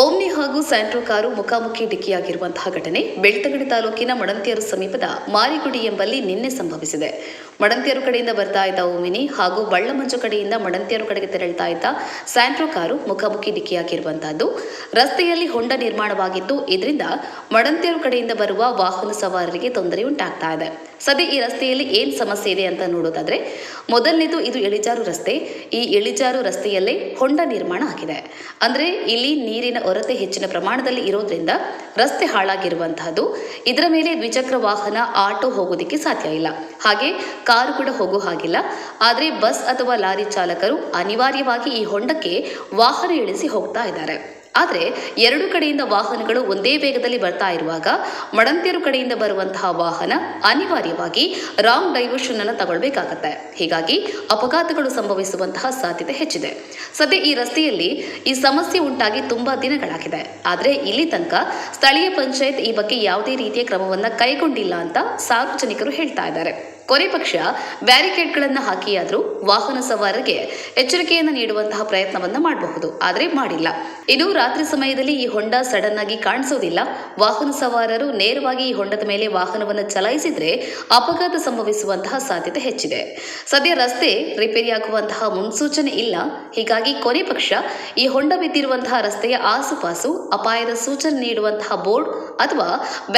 Omni ಹಾಗೂ Santro car ಮುಖಾಮುಖಿ ಡಿಕ್ಕಿಯಾಗಿರುವಂತಹ ಘಟನೆ ಬೆಳ್ತಂಗಡಿ ತಾಲೂಕಿನ ಮಡಂತ್ಯರು ಸಮೀಪದ ಮಾರಿಗುಡಿ ಎಂಬಲ್ಲಿ ನಿನ್ನೆ ಸಂಭವಿಸಿದೆ. ಮಡಂತ್ಯರು ಕಡೆಯಿಂದ ಬರ್ತಾ ಇದ್ದ ಓಮಿನಿ ಹಾಗೂ ಬಳ್ಳಮಂಜು ಕಡೆಯಿಂದ ಮಡಂತ್ಯರು ಕಡೆಗೆ ತೆರಳುತ್ತಾ ಇದ್ದ ಸ್ಯಾಂಟ್ರೋ ಕಾರು ಮುಖಾಮುಖಿ ಡಿಕ್ಕಿಯಾಗಿರುವಂತಹದ್ದು. ರಸ್ತೆಯಲ್ಲಿ ಹೊಂಡ ನಿರ್ಮಾಣವಾಗಿದ್ದು ಇದರಿಂದ ಮಡಂತ್ಯರು ಕಡೆಯಿಂದ ಬರುವ ವಾಹನ ಸವಾರರಿಗೆ ತೊಂದರೆ ಉಂಟಾಗ್ತಾ ಇದೆ. ಸದ್ಯ ಈ ರಸ್ತೆಯಲ್ಲಿ ಏನ್ ಸಮಸ್ಯೆ ಇದೆ ಅಂತ ನೋಡೋದಾದ್ರೆ, ಮೊದಲನೇದು ಇದು ಇಳಿಜಾರು ರಸ್ತೆ. ಈ ಇಳಿಜಾರು ರಸ್ತೆಯಲ್ಲೇ ಹೊಂಡ ನಿರ್ಮಾಣ ಆಗಿದೆ. ಅಂದ್ರೆ ಇಲ್ಲಿ ನೀರಿನ ಹೊರತೆ ಹೆಚ್ಚಿನ ಪ್ರಮಾಣದಲ್ಲಿ ಇರೋದ್ರಿಂದ ರಸ್ತೆ ಹಾಳಾಗಿರುವಂತಹದ್ದು. ಇದರ ಮೇಲೆ ದ್ವಿಚಕ್ರ ವಾಹನ, ಆಟೋ ಹೋಗೋದಿಕ್ಕೆ ಸಾಧ್ಯ ಇಲ್ಲ. ಹಾಗೆ ಕಾರು ಕೂಡ ಹೋಗೋ ಹಾಗಿಲ್ಲ. ಆದರೆ ಬಸ್ ಅಥವಾ ಲಾರಿ ಚಾಲಕರು ಅನಿವಾರ್ಯವಾಗಿ ಈ ಹೊಂಡಕ್ಕೆ ವಾಹನ ಇಳಿಸಿ ಹೋಗ್ತಾ ಇದ್ದಾರೆ. ಆದರೆ ಎರಡು ಕಡೆಯಿಂದ ವಾಹನಗಳು ಒಂದೇ ವೇಗದಲ್ಲಿ ಬರ್ತಾ ಇರುವಾಗ ಮಡಂತ್ಯರು ಕಡೆಯಿಂದ ಬರುವಂತಹ ವಾಹನ ಅನಿವಾರ್ಯವಾಗಿ ರಾಂಗ್ ಡೈವರ್ಷನ್ ಅನ್ನು ತಗೊಳ್ಬೇಕಾಗತ್ತೆ. ಹೀಗಾಗಿ ಅಪಘಾತಗಳು ಸಂಭವಿಸುವಂತಹ ಸಾಧ್ಯತೆ ಹೆಚ್ಚಿದೆ. ಸದ್ಯ ಈ ರಸ್ತೆಯಲ್ಲಿ ಈ ಸಮಸ್ಯೆ ಉಂಟಾಗಿ ತುಂಬಾ ದಿನಗಳಾಗಿದೆ. ಆದರೆ ಇಲ್ಲಿ ತನಕ ಸ್ಥಳೀಯ ಪಂಚಾಯತ್ ಈ ಬಗ್ಗೆ ಯಾವುದೇ ರೀತಿಯ ಕ್ರಮವನ್ನ ಕೈಗೊಂಡಿಲ್ಲ ಅಂತ ಸಾರ್ವಜನಿಕರು ಹೇಳ್ತಾ ಇದ್ದಾರೆ. ಕೊನೆ ಪಕ್ಷ ಬ್ಯಾರಿಕೇಡ್ಗಳನ್ನು ಹಾಕಿಯಾದರೂ ವಾಹನ ಸವಾರರಿಗೆ ಎಚ್ಚರಿಕೆಯನ್ನು ನೀಡುವಂತಹ ಪ್ರಯತ್ನವನ್ನ ಮಾಡಬಹುದು, ಆದರೆ ಮಾಡಿಲ್ಲ. ಇನ್ನು ರಾತ್ರಿ ಸಮಯದಲ್ಲಿ ಈ ಹೊಂಡ ಸಡನ್ ಆಗಿ ಕಾಣಿಸೋದಿಲ್ಲ. ವಾಹನ ಸವಾರರು ನೇರವಾಗಿ ಈ ಹೊಂಡದ ಮೇಲೆ ವಾಹನವನ್ನು ಚಲಾಯಿಸಿದ್ರೆ ಅಪಘಾತ ಸಂಭವಿಸುವಂತಹ ಸಾಧ್ಯತೆ ಹೆಚ್ಚಿದೆ. ಸದ್ಯ ರಸ್ತೆ ರಿಪೇರಿಯಾಗುವಂತಹ ಮುನ್ಸೂಚನೆ ಇಲ್ಲ. ಹೀಗಾಗಿ ಕೊನೆ ಪಕ್ಷ ಈ ಹೊಂಡ ಬಿದ್ದಿರುವಂತಹ ರಸ್ತೆಯ ಆಸುಪಾಸು ಅಪಾಯದ ಸೂಚನೆ ನೀಡುವಂತಹ ಬೋರ್ಡ್ ಅಥವಾ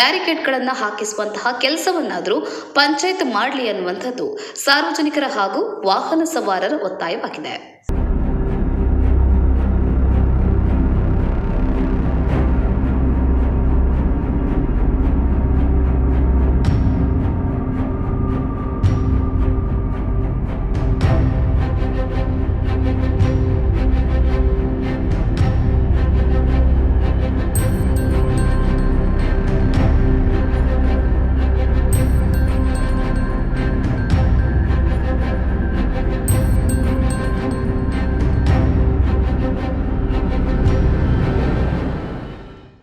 ಬ್ಯಾರಿಕೇಡ್ಗಳನ್ನು ಹಾಕಿಸುವಂತಹ ಕೆಲಸವನ್ನಾದರೂ ಪಂಚಾಯತ್ ಮಾಡಲಿ ಅನ್ನುವಂಥದ್ದು ಸಾರ್ವಜನಿಕರ ಹಾಗೂ ವಾಹನ ಸವಾರರ ಒತ್ತಾಯವಾಗಿದೆ.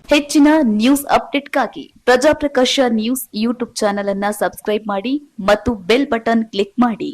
ಹೆಚ್ಚಿನ news ಅಪ್ಡೇಟ್ಗಾಗಿ Prajaprakash news YouTube channel ಅನ್ನು ಸಬ್ಸ್ಕ್ರೈಬ್ ಮಾಡಿ ಮತ್ತು ಬೆಲ್ ಬಟನ್ ಕ್ಲಿಕ್ ಮಾಡಿ.